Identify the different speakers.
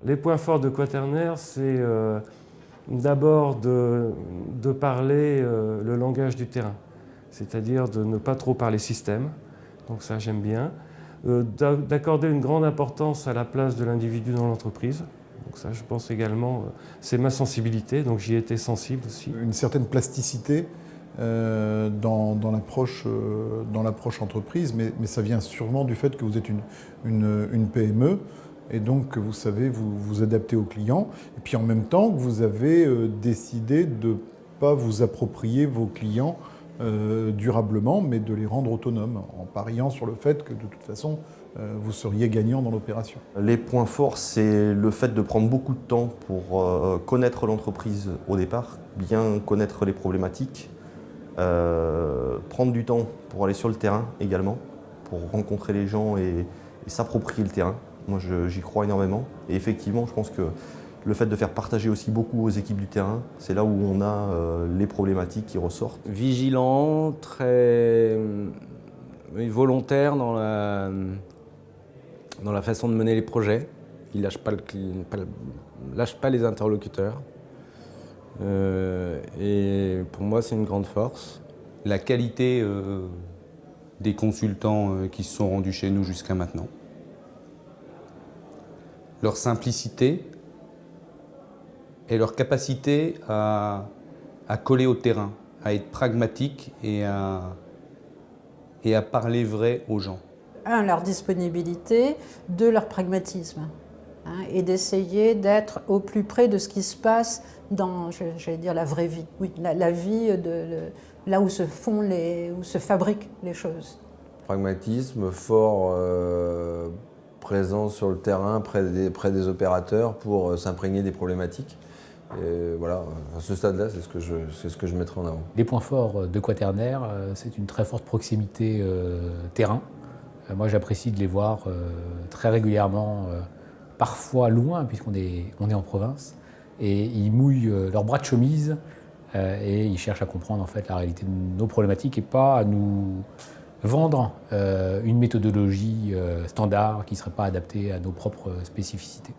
Speaker 1: Les points forts de Quaternaire, c'est d'abord de parler le langage du terrain, c'est-à-dire de ne pas trop parler système, donc ça j'aime bien, d'accorder une grande importance à la place de l'individu dans l'entreprise, donc ça je pense également, c'est ma sensibilité, donc j'y ai été sensible aussi.
Speaker 2: Une certaine plasticité dans l'approche entreprise, mais ça vient sûrement du fait que vous êtes une PME, et donc vous savez vous adapter aux clients, et puis en même temps que vous avez décidé de ne pas vous approprier vos clients durablement, mais de les rendre autonomes, en pariant sur le fait que de toute façon, vous seriez gagnant dans l'opération.
Speaker 3: Les points forts, c'est le fait de prendre beaucoup de temps pour connaître l'entreprise au départ, bien connaître les problématiques, prendre du temps pour aller sur le terrain également, pour rencontrer les gens et s'approprier le terrain. Moi, j'y crois énormément. Et effectivement, je pense que le fait de faire partager aussi beaucoup aux équipes du terrain, c'est là où on a les problématiques qui ressortent.
Speaker 4: Vigilant, très volontaire dans la façon de mener les projets. Il ne lâche pas les interlocuteurs. Et pour moi, c'est une grande force.
Speaker 5: La qualité des consultants qui se sont rendus chez nous jusqu'à maintenant. Leur simplicité et leur capacité à coller au terrain, à être pragmatique et à parler vrai aux gens.
Speaker 6: Leur disponibilité, deux, leur pragmatisme, et d'essayer d'être au plus près de ce qui se passe dans, j'allais dire, la vraie vie. Oui, la vie là où se fabriquent les choses.
Speaker 7: Pragmatisme, fort présent sur le terrain, près des opérateurs pour s'imprégner des problématiques. Et voilà, à ce stade-là, c'est ce que je mettrai en avant.
Speaker 8: Les points forts de Quaternaire, c'est une très forte proximité terrain. Moi, j'apprécie de les voir très régulièrement, parfois loin, puisqu'on est en province. Et ils mouillent leurs bras de chemise et ils cherchent à comprendre en fait la réalité de nos problématiques et pas à nous vendre une méthodologie standard qui ne serait pas adaptée à nos propres spécificités.